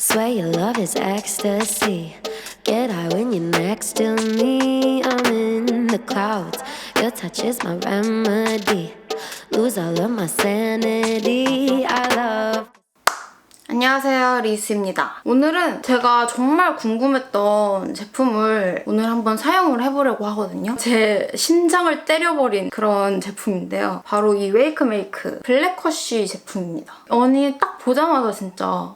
Swear your love is ecstasy. Get high when you're next to me. I'm in the clouds. Your touch is my remedy. Lose all of my sanity. I love. 안녕하세요, 리스입니다. 오늘은 제가 정말 궁금했던 제품을 오늘 한번 사용을 해보려고 하거든요. 제 심장을 때려버린 그런 제품인데요. 바로 이 웨이크메이크 블랙커쉬 제품입니다. 언니 딱 보자마자 진짜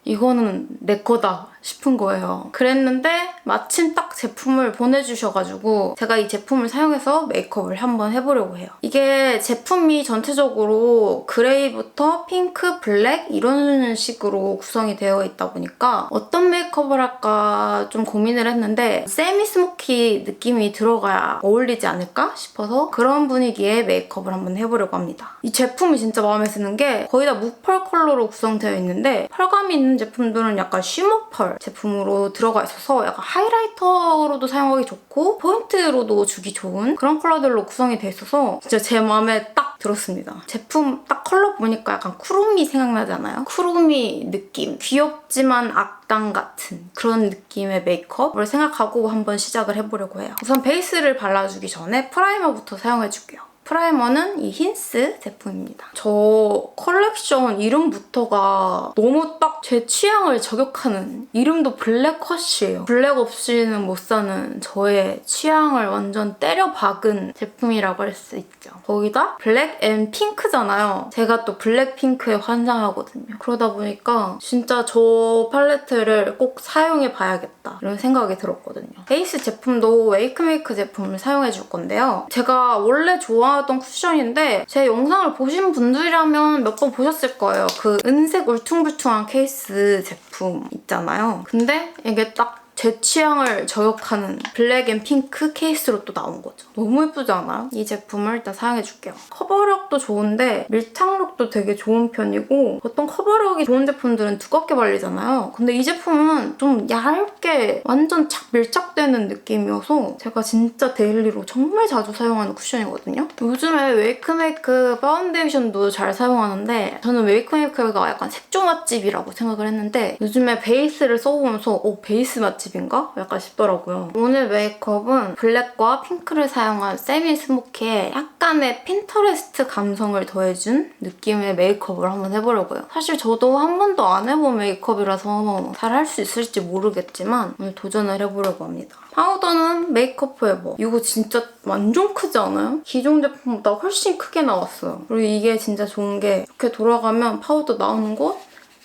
이거는 내 거다 싶은 거예요. 그랬는데 마침 딱 제품을 보내주셔가지고 제가 이 제품을 사용해서 메이크업을 한번 해보려고 해요. 이게 제품이 전체적으로 그레이부터 핑크, 블랙 이런 식으로 구성이 되어 있다 보니까 어떤 메이크업을 할까 좀 고민을 했는데 세미 스모키 느낌이 들어가야 어울리지 않을까 싶어서 그런 분위기의 메이크업을 한번 해보려고 합니다. 이 제품이 진짜 마음에 드는 게 거의 다 무펄 컬러로 구성되어 있는데 펄감이 있는 제품들은 약간 쉬머 펄 제품으로 들어가 있어서 약간 하이라이터로도 사용하기 좋고 포인트로도 주기 좋은 그런 컬러들로 구성이 돼 있어서 진짜 제 마음에 딱 들었습니다. 제품 딱 컬러 보니까 약간 쿠루미 생각나잖아요? 쿠루미 느낌. 귀엽지만 악당 같은 그런 느낌의 메이크업을 생각하고 한번 시작을 해보려고 해요. 우선 베이스를 발라주기 전에 프라이머부터 사용해줄게요. 프라이머는 이 힌스 제품입니다. 저 컬렉션 이름부터가 너무 딱 제 취향을 저격하는 이름도 블랙커쉬예요. 블랙 없이는 못 사는 저의 취향을 완전 때려 박은 제품이라고 할 수 있죠. 거기다 블랙 앤 핑크잖아요. 제가 또 블랙핑크에 환장하거든요. 그러다 보니까 진짜 저 팔레트를 꼭 사용해봐야겠다 이런 생각이 들었거든요. 베이스 제품도 웨이크메이크 제품을 사용해줄 건데요. 제가 원래 좋아하던 쿠션인데 제 영상을 보신 분들이라면 몇 번 보셨을 거예요. 그 은색 울퉁불퉁한 케이스 제품 있잖아요. 근데 이게 딱 제 취향을 저격하는 블랙 앤 핑크 케이스로 또 나온 거죠. 너무 예쁘지 않아요? 이 제품을 일단 사용해줄게요. 커버력도 좋은데 밀착력도 되게 좋은 편이고 보통 커버력이 좋은 제품들은 두껍게 발리잖아요. 근데 이 제품은 좀 얇게 완전 착 밀착되는 느낌이어서 제가 진짜 데일리로 정말 자주 사용하는 쿠션이거든요. 요즘에 웨이크메이크 파운데이션도 잘 사용하는데 저는 웨이크메이크가 약간 색조 맛집이라고 생각을 했는데 요즘에 베이스를 써보면서 베이스 맛집 인가? 약간 싶더라고요. 오늘 메이크업은 블랙과 핑크를 사용한 세미 스모키에 약간의 핀터레스트 감성을 더해준 느낌의 메이크업을 한번 해보려고요. 사실 저도 한 번도 안 해본 메이크업이라서 잘 할 수 있을지 모르겠지만 오늘 도전을 해보려고 합니다. 파우더는 메이크업 포에버. 이거 진짜 완전 크지 않아요? 기존 제품보다 훨씬 크게 나왔어요. 그리고 이게 진짜 좋은 게 이렇게 돌아가면 파우더 나오는 곳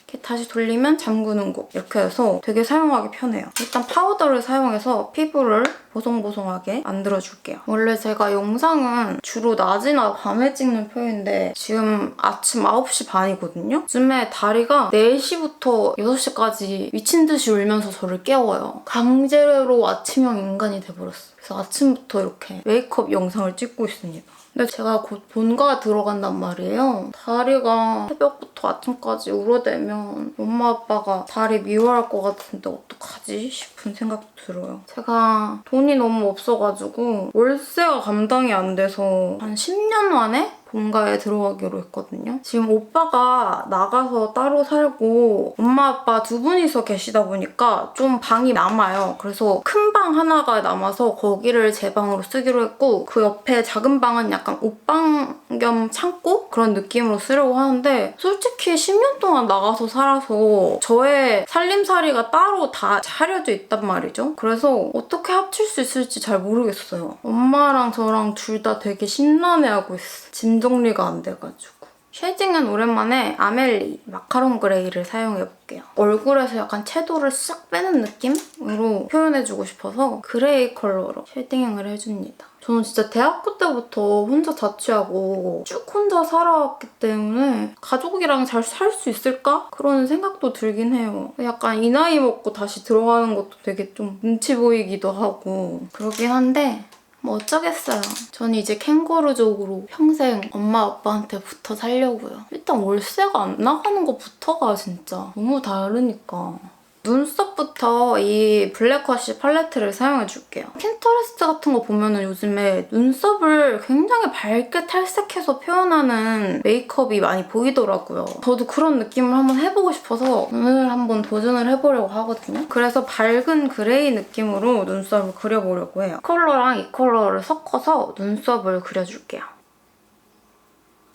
이렇게 다시 돌리면 잠그는 곳 이렇게 해서 되게 사용하기 편해요. 일단 파우더를 사용해서 피부를 보송보송하게 만들어줄게요. 원래 제가 영상은 주로 낮이나 밤에 찍는 편인데 지금 아침 9시 반이거든요? 요즘에 다리가 4시부터 6시까지 미친 듯이 울면서 저를 깨워요. 강제로 아침형 인간이 돼버렸어요. 그래서 아침부터 이렇게 메이크업 영상을 찍고 있습니다. 근데 제가 곧 본가 들어간단 말이에요. 다리가 새벽부터 아침까지 울어대면 엄마 아빠가 다리 미워할 것 같은데 어떡하지 싶은 생각도 들어요. 제가 돈이 너무 없어가지고 월세가 감당이 안 돼서 한 10년 만에 본가에 들어가기로 했거든요. 지금 오빠가 나가서 따로 살고 엄마 아빠 두 분이서 계시다 보니까 좀 방이 남아요. 그래서 큰 방 하나가 남아서 거기를 제 방으로 쓰기로 했고 그 옆에 작은 방은 약간 옷방 겸 창고? 그런 느낌으로 쓰려고 하는데 솔직히 10년 동안 나가서 살아서 저의 살림살이가 따로 다 차려져 있단 말이죠. 그래서 어떻게 합칠 수 있을지 잘 모르겠어요. 엄마랑 저랑 둘 다 되게 심란해하고 있어. 짐 정리가 안 돼가지고. 쉐딩은 오랜만에 아멜리 마카롱 그레이를 사용해볼게요. 얼굴에서 약간 채도를 싹 빼는 느낌으로 표현해주고 싶어서 그레이 컬러로 쉐딩을 해줍니다. 저는 진짜 대학교 때부터 혼자 자취하고 쭉 혼자 살아왔기 때문에 가족이랑 잘 살 수 있을까? 그런 생각도 들긴 해요. 약간 이 나이 먹고 다시 들어가는 것도 되게 좀 눈치 보이기도 하고 그러긴 한데 뭐 어쩌겠어요. 저는 이제 캥거루족으로 평생 엄마 아빠한테 붙어 살려고요. 일단 월세가 안 나가는 것부터가 진짜 너무 다르니까. 눈썹부터 이 블랙워시 팔레트를 사용해줄게요. 핀터레스트 같은 거 보면은 요즘에 눈썹을 굉장히 밝게 탈색해서 표현하는 메이크업이 많이 보이더라고요. 저도 그런 느낌을 한번 해보고 싶어서 오늘 한번 도전을 해보려고 하거든요. 그래서 밝은 그레이 느낌으로 눈썹을 그려보려고 해요. 이 컬러랑 이 컬러를 섞어서 눈썹을 그려줄게요.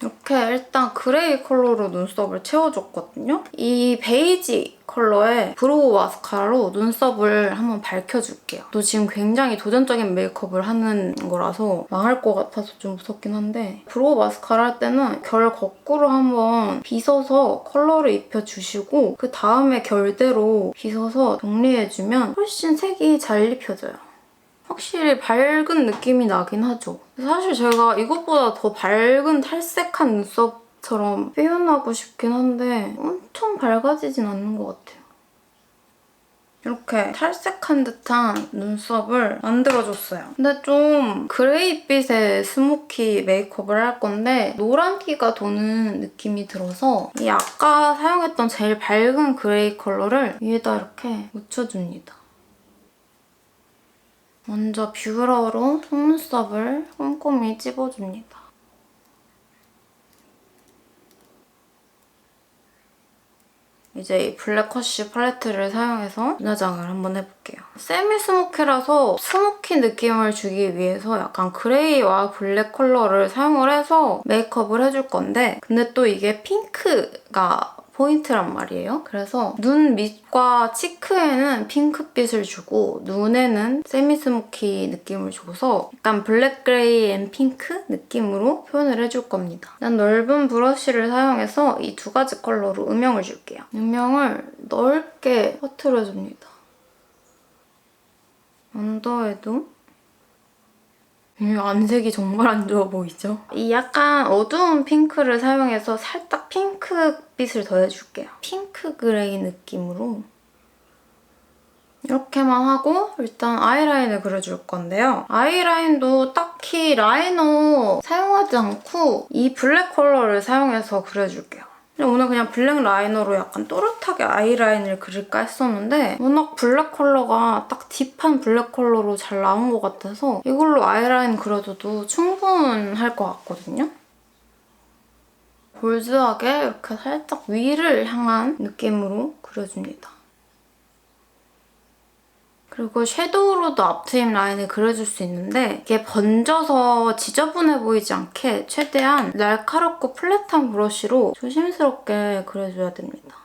이렇게 일단 그레이 컬러로 눈썹을 채워줬거든요. 이 베이지 컬러의 브로우 마스카라로 눈썹을 한번 밝혀줄게요. 또 지금 굉장히 도전적인 메이크업을 하는 거라서 망할 것 같아서 좀 무섭긴 한데 브로우 마스카라 할 때는 결 거꾸로 한번 빗어서 컬러를 입혀주시고 그 다음에 결대로 빗어서 정리해주면 훨씬 색이 잘 입혀져요. 확실히 밝은 느낌이 나긴 하죠. 사실 제가 이것보다 더 밝은 탈색한 눈썹처럼 표현하고 싶긴 한데 엄청 밝아지진 않는 것 같아요. 이렇게 탈색한 듯한 눈썹을 만들어줬어요. 근데 좀 그레이빛의 스모키 메이크업을 할 건데 노란기가 도는 느낌이 들어서 이 아까 사용했던 제일 밝은 그레이 컬러를 위에다 이렇게 묻혀줍니다. 먼저 뷰러로 속눈썹을 꼼꼼히 찝어줍니다. 이제 이 블랙워시 팔레트를 사용해서 눈화장을 한번 해볼게요. 세미 스모키라서 스모키 느낌을 주기 위해서 약간 그레이와 블랙 컬러를 사용을 해서 메이크업을 해줄 건데 근데 또 이게 핑크가 포인트란 말이에요. 그래서 눈 밑과 치크에는 핑크빛을 주고 눈에는 세미 스모키 느낌을 줘서 약간 블랙 그레이 앤 핑크 느낌으로 표현을 해줄 겁니다. 난 넓은 브러쉬를 사용해서 이 두 가지 컬러로 음영을 줄게요. 음영을 넓게 퍼트려줍니다. 언더에도 이 안색이 정말 안 좋아 보이죠? 이 약간 어두운 핑크를 사용해서 살짝 핑크빛을 더해줄게요. 핑크 그레이 느낌으로 이렇게만 하고 일단 아이라인을 그려줄 건데요. 아이라인도 딱히 라이너 사용하지 않고 이 블랙 컬러를 사용해서 그려줄게요. 오늘 그냥 블랙 라이너로 약간 또렷하게 아이라인을 그릴까 했었는데 워낙 블랙 컬러가 딱 딥한 블랙 컬러로 잘 나온 것 같아서 이걸로 아이라인 그려줘도 충분할 것 같거든요. 볼드하게 이렇게 살짝 위를 향한 느낌으로 그려줍니다. 그리고 섀도우로도 앞트임 라인을 그려줄 수 있는데 이게 번져서 지저분해 보이지 않게 최대한 날카롭고 플랫한 브러쉬로 조심스럽게 그려줘야 됩니다.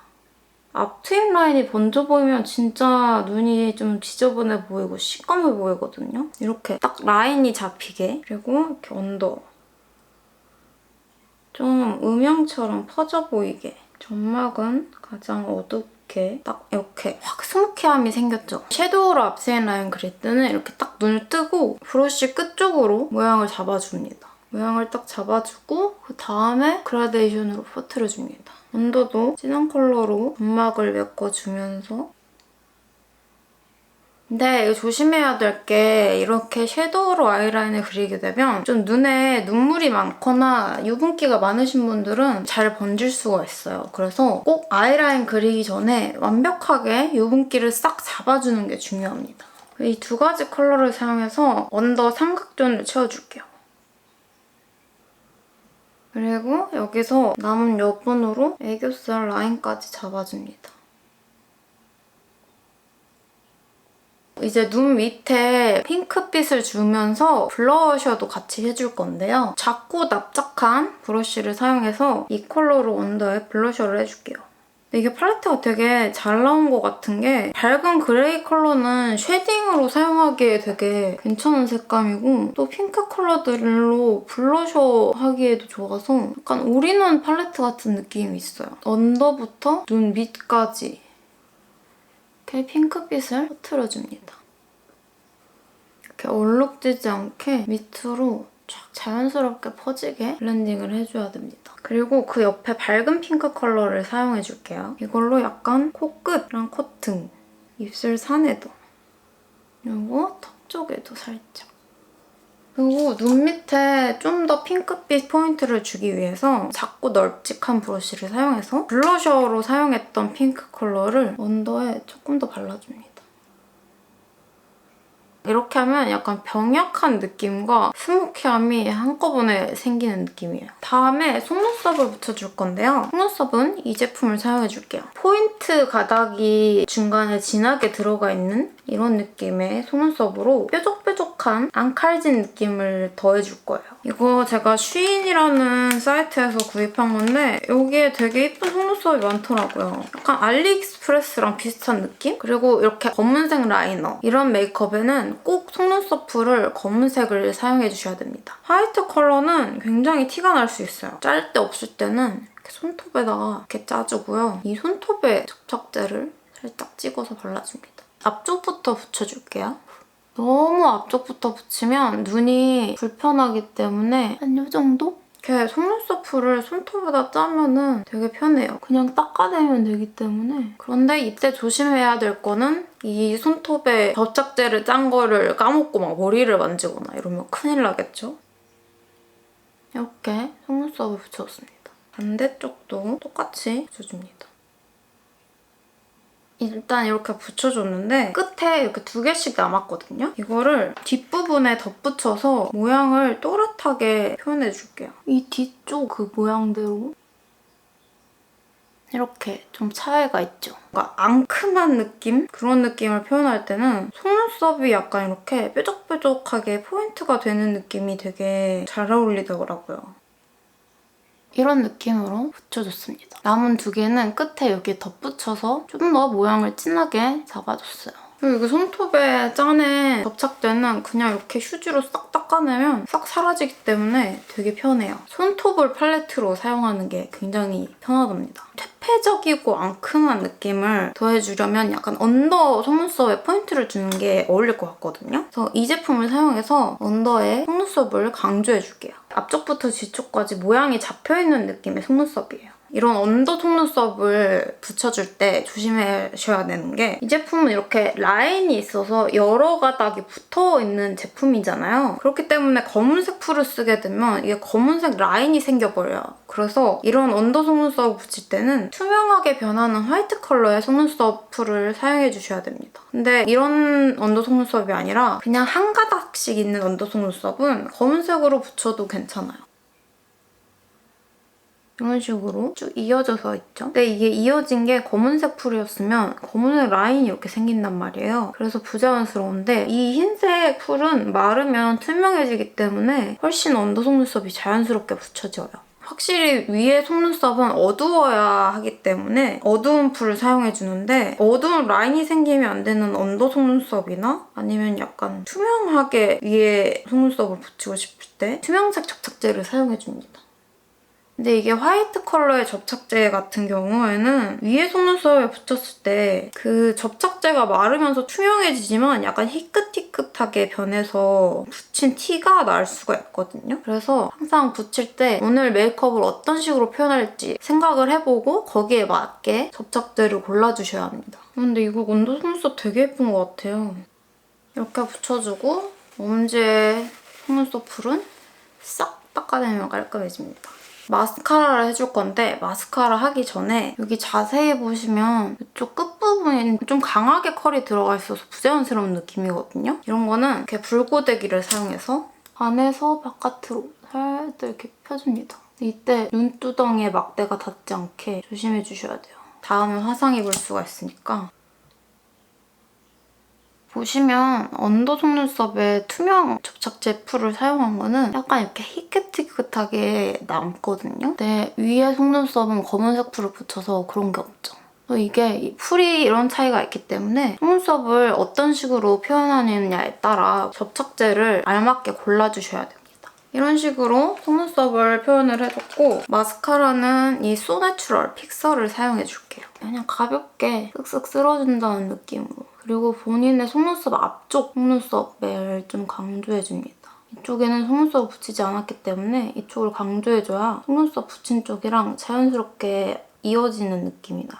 앞트임 라인이 번져 보이면 진짜 눈이 좀 지저분해 보이고 시꺼매 보이거든요. 이렇게 딱 라인이 잡히게 그리고 이렇게 언더 좀 음영처럼 퍼져 보이게 점막은 가장 어둡게 딱 이렇게 확 스모키함이 생겼죠? 섀도우로 앞트임 라인 그릴 때는 이렇게 딱 눈을 뜨고 브러쉬 끝쪽으로 모양을 잡아줍니다. 모양을 딱 잡아주고 그 다음에 그라데이션으로 퍼뜨려줍니다. 언더도 진한 컬러로 점막을 메꿔주면서 근데 이거 조심해야 될 게 이렇게 섀도우로 아이라인을 그리게 되면 좀 눈에 눈물이 많거나 유분기가 많으신 분들은 잘 번질 수가 있어요. 그래서 꼭 아이라인 그리기 전에 완벽하게 유분기를 싹 잡아주는 게 중요합니다. 이 두 가지 컬러를 사용해서 언더 삼각존을 채워줄게요. 그리고 여기서 남은 여분으로 애교살 라인까지 잡아줍니다. 이제 눈 밑에 핑크빛을 주면서 블러셔도 같이 해줄 건데요. 작고 납작한 브러쉬를 사용해서 이 컬러로 언더에 블러셔를 해줄게요. 근데 이게 팔레트가 되게 잘 나온 것 같은 게 밝은 그레이 컬러는 쉐딩으로 사용하기에 되게 괜찮은 색감이고 또 핑크 컬러들로 블러셔 하기에도 좋아서 약간 올인원 팔레트 같은 느낌이 있어요. 언더부터 눈 밑까지 이렇게 핑크빛을 퍼트려줍니다. 이렇게 얼룩지지 않게 밑으로 쫙 자연스럽게 퍼지게 블렌딩을 해줘야 됩니다. 그리고 그 옆에 밝은 핑크 컬러를 사용해줄게요. 이걸로 약간 코끝이랑 콧등, 입술 산에도 그리고 턱 쪽에도 살짝 그리고 눈 밑에 좀 더 핑크빛 포인트를 주기 위해서 작고 널찍한 브러쉬를 사용해서 블러셔로 사용했던 핑크 컬러를 언더에 조금 더 발라줍니다. 이렇게 하면 약간 병약한 느낌과 스모키함이 한꺼번에 생기는 느낌이에요. 다음에 속눈썹을 묻혀줄 건데요. 속눈썹은 이 제품을 사용해줄게요. 포인트 가닥이 중간에 진하게 들어가 있는 이런 느낌의 속눈썹으로 뾰족뾰족한 앙칼진 느낌을 더해줄 거예요. 이거 제가 쉬인이라는 사이트에서 구입한 건데 여기에 되게 예쁜 속눈썹이 많더라고요. 약간 알리익스프레스랑 비슷한 느낌? 그리고 이렇게 검은색 라이너 이런 메이크업에는 꼭 속눈썹 풀을 검은색을 사용해주셔야 됩니다. 화이트 컬러는 굉장히 티가 날 수 있어요. 짤 때 없을 때는 이렇게 손톱에다가 이렇게 짜주고요. 이 손톱에 접착제를 살짝 찍어서 발라줍니다. 앞쪽부터 붙여줄게요. 너무 앞쪽부터 붙이면 눈이 불편하기 때문에 한 이 정도? 이렇게 속눈썹 풀을 손톱에다 짜면은 되게 편해요. 그냥 닦아내면 되기 때문에. 그런데 이때 조심해야 될 거는 이 손톱에 접착제를 짠 거를 까먹고 막 머리를 만지거나 이러면 큰일 나겠죠? 이렇게 속눈썹을 붙여줬습니다. 반대쪽도 똑같이 붙여줍니다. 일단 이렇게 붙여줬는데 끝에 이렇게 2개씩 남았거든요? 이거를 뒷부분에 덧붙여서 모양을 또렷하게 표현해줄게요. 이 뒤쪽 그 모양대로 이렇게 좀 차이가 있죠? 뭔가 앙큼한 느낌? 그런 느낌을 표현할 때는 속눈썹이 약간 이렇게 뾰족뾰족하게 포인트가 되는 느낌이 되게 잘 어울리더라고요. 이런 느낌으로 붙여줬습니다. 남은 2개는 끝에 여기 덧붙여서 좀 더 모양을 진하게 잡아줬어요. 그리고 이거 손톱에 짠에 접착제는 그냥 이렇게 휴지로 싹 닦아내면 싹 사라지기 때문에 되게 편해요. 손톱을 팔레트로 사용하는 게 굉장히 편하답니다. 퇴폐적이고 앙큼한 느낌을 더해주려면 약간 언더 속눈썹에 포인트를 주는 게 어울릴 것 같거든요. 그래서 이 제품을 사용해서 언더에 속눈썹을 강조해줄게요. 앞쪽부터 뒤쪽까지 모양이 잡혀있는 느낌의 속눈썹이에요. 이런 언더 속눈썹을 붙여줄 때 조심하셔야 되는 게 이 제품은 이렇게 라인이 있어서 여러 가닥이 붙어있는 제품이잖아요. 그렇기 때문에 검은색 풀을 쓰게 되면 이게 검은색 라인이 생겨버려요. 그래서 이런 언더 속눈썹을 붙일 때는 투명하게 변하는 화이트 컬러의 속눈썹 풀을 사용해주셔야 됩니다. 근데 이런 언더 속눈썹이 아니라 그냥 한 가닥씩 있는 언더 속눈썹은 검은색으로 붙여도 괜찮아요. 이런 식으로 쭉 이어져서 있죠? 근데 이게 이어진 게 검은색 풀이었으면 검은색 라인이 이렇게 생긴단 말이에요. 그래서 부자연스러운데 이 흰색 풀은 마르면 투명해지기 때문에 훨씬 언더 속눈썹이 자연스럽게 붙여져요. 확실히 위에 속눈썹은 어두워야 하기 때문에 어두운 풀을 사용해주는데 어두운 라인이 생기면 안 되는 언더 속눈썹이나 아니면 약간 투명하게 위에 속눈썹을 붙이고 싶을 때 투명색 접착제를 사용해줍니다. 근데 이게 화이트 컬러의 접착제 같은 경우에는 위에 속눈썹에 붙였을 때 그 접착제가 마르면서 투명해지지만 약간 희끗희끗하게 변해서 붙인 티가 날 수가 있거든요. 그래서 항상 붙일 때 오늘 메이크업을 어떤 식으로 표현할지 생각을 해보고 거기에 맞게 접착제를 골라주셔야 합니다. 근데 이거 언더 속눈썹 되게 예쁜 것 같아요. 이렇게 붙여주고 엄지의 속눈썹 풀은 싹 닦아내면 깔끔해집니다. 마스카라를 해줄 건데 마스카라 하기 전에 여기 자세히 보시면 이쪽 끝부분에 좀 강하게 컬이 들어가 있어서 부자연스러운 느낌이거든요. 이런 거는 이렇게 불고데기를 사용해서 안에서 바깥으로 살짝 이렇게 펴줍니다. 이때 눈두덩이에 막대가 닿지 않게 조심해주셔야 돼요. 다음에 화상 입을 수가 있으니까. 보시면 언더 속눈썹에 투명 접착제 풀을 사용한 거는 약간 이렇게 희끗희끗하게 남거든요. 근데 위에 속눈썹은 검은색 풀을 붙여서 그런 게 없죠. 이게 풀이 이런 차이가 있기 때문에 속눈썹을 어떤 식으로 표현하느냐에 따라 접착제를 알맞게 골라주셔야 됩니다. 이런 식으로 속눈썹을 표현을 해줬고 마스카라는 이 소내추럴 픽서를 사용해줄게요. 그냥 가볍게 쓱쓱 쓸어준다는 느낌으로. 그리고 본인의 속눈썹 앞쪽 속눈썹을 좀 강조해줍니다. 이쪽에는 속눈썹을 붙이지 않았기 때문에 이쪽을 강조해줘야 속눈썹 붙인 쪽이랑 자연스럽게 이어지는 느낌이 나요.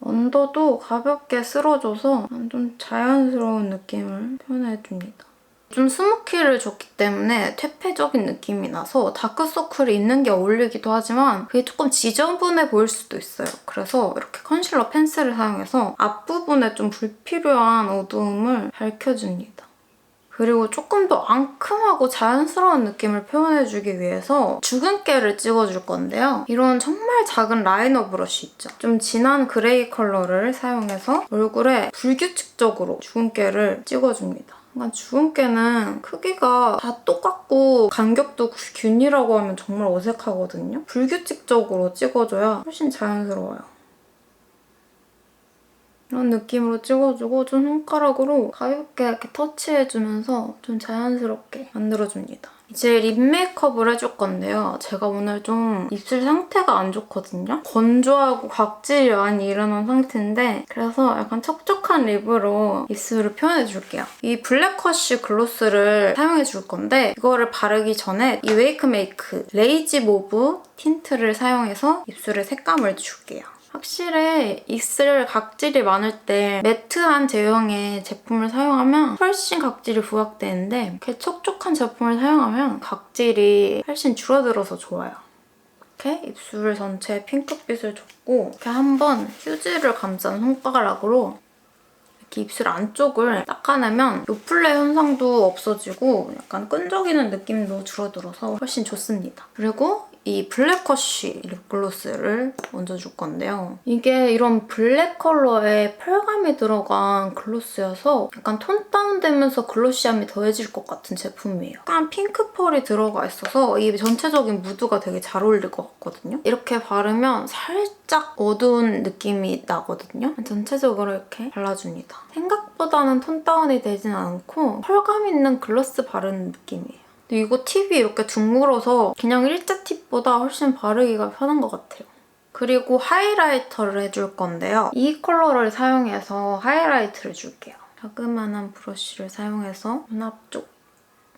언더도 가볍게 쓸어줘서 좀 자연스러운 느낌을 표현해줍니다. 좀 스모키를 줬기 때문에 퇴폐적인 느낌이 나서 다크서클이 있는 게 어울리기도 하지만 그게 조금 지저분해 보일 수도 있어요. 그래서 이렇게 컨실러 펜슬을 사용해서 앞부분에 좀 불필요한 어두움을 밝혀줍니다. 그리고 조금 더 앙큼하고 자연스러운 느낌을 표현해주기 위해서 주근깨를 찍어줄 건데요. 이런 정말 작은 라이너 브러쉬 있죠? 좀 진한 그레이 컬러를 사용해서 얼굴에 불규칙적으로 주근깨를 찍어줍니다. 주근깨는 크기가 다 똑같고 간격도 균이라고 하면 정말 어색하거든요. 불규칙적으로 찍어줘야 훨씬 자연스러워요. 이런 느낌으로 찍어주고 좀 손가락으로 가볍게 이렇게 터치해주면서 좀 자연스럽게 만들어줍니다. 이제 립 메이크업을 해줄 건데요. 제가 오늘 좀 입술 상태가 안 좋거든요. 건조하고 각질이 많이 일어난 상태인데 그래서 약간 촉촉한 립으로 입술을 표현해줄게요. 이 블랙워시 글로스를 사용해줄 건데 이거를 바르기 전에 이 웨이크메이크 레이지 모브 틴트를 사용해서 입술에 색감을 줄게요. 확실히 입술 각질이 많을 때 매트한 제형의 제품을 사용하면 훨씬 각질이 부각되는데 이렇게 촉촉한 제품을 사용하면 각질이 훨씬 줄어들어서 좋아요. 이렇게 입술 전체에 핑크빛을 줬고 이렇게 한번 휴지를 감싼 손가락으로 이렇게 입술 안쪽을 닦아내면 요플레 현상도 없어지고 약간 끈적이는 느낌도 줄어들어서 훨씬 좋습니다. 그리고 이 블랙워시 립글로스를 얹어줄 건데요. 이게 이런 블랙 컬러에 펄감이 들어간 글로스여서 약간 톤 다운되면서 글로시함이 더해질 것 같은 제품이에요. 약간 핑크 펄이 들어가 있어서 이 전체적인 무드가 되게 잘 어울릴 것 같거든요. 이렇게 바르면 살짝 어두운 느낌이 나거든요. 전체적으로 이렇게 발라줍니다. 생각보다는 톤 다운이 되진 않고 펄감 있는 글로스 바르는 느낌이에요. 근데 이거 팁이 이렇게 둥글어서 그냥 일자 팁보다 훨씬 바르기가 편한 것 같아요. 그리고 하이라이터를 해줄 건데요. 이 컬러를 사용해서 하이라이트를 줄게요. 자그마한 브러쉬를 사용해서 눈 앞쪽.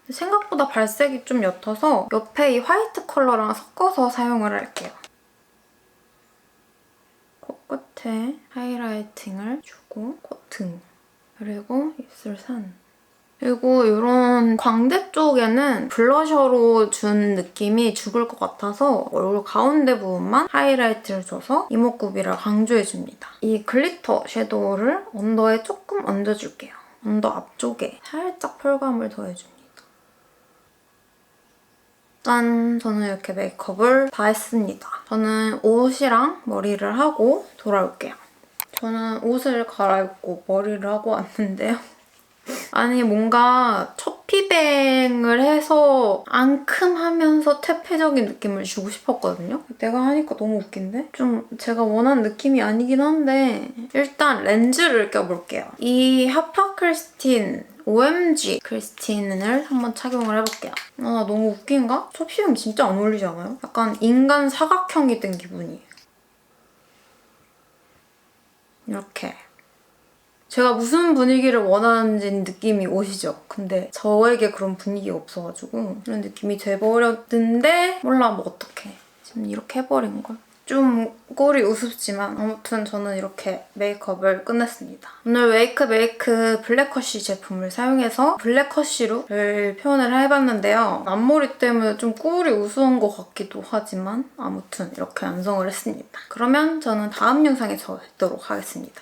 생각보다 발색이 좀 옅어서 옆에 이 화이트 컬러랑 섞어서 사용을 할게요. 코끝에 하이라이팅을 주고 코등. 그리고 입술산. 그리고 이런 광대 쪽에는 블러셔로 준 느낌이 죽을 것 같아서 얼굴 가운데 부분만 하이라이트를 줘서 이목구비를 강조해줍니다. 이 글리터 섀도우를 언더에 조금 얹어줄게요. 언더 앞쪽에 살짝 펄감을 더해줍니다. 짠! 저는 이렇게 메이크업을 다 했습니다. 저는 옷이랑 머리를 하고 돌아올게요. 저는 옷을 갈아입고 머리를 하고 왔는데요. 아니 뭔가 첫 피뱅을 해서 앙큼하면서 퇴폐적인 느낌을 주고 싶었거든요. 내가 하니까 너무 웃긴데? 좀 제가 원하는 느낌이 아니긴 한데 일단 렌즈를 껴볼게요. 이 하파 크리스틴 OMG 크리스틴을 한번 착용을 해볼게요. 아 너무 웃긴가? 첫 피뱅 진짜 안 어울리지 않아요? 약간 인간 사각형이 된 기분이에요. 이렇게. 제가 무슨 분위기를 원하는지 느낌이 오시죠? 근데 저에게 그런 분위기가 없어가지고 이런 느낌이 돼버렸는데 몰라 뭐 어떡해. 지금 이렇게 해버린 걸. 좀 꼴이 우습지만 아무튼 저는 이렇게 메이크업을 끝냈습니다. 오늘 웨이크메이크 블랙워시 제품을 사용해서 블랙워시룩을 표현을 해봤는데요. 앞머리 때문에 좀 꼴이 우스운 것 같기도 하지만 아무튼 이렇게 완성을 했습니다. 그러면 저는 다음 영상에서 뵙도록 하겠습니다.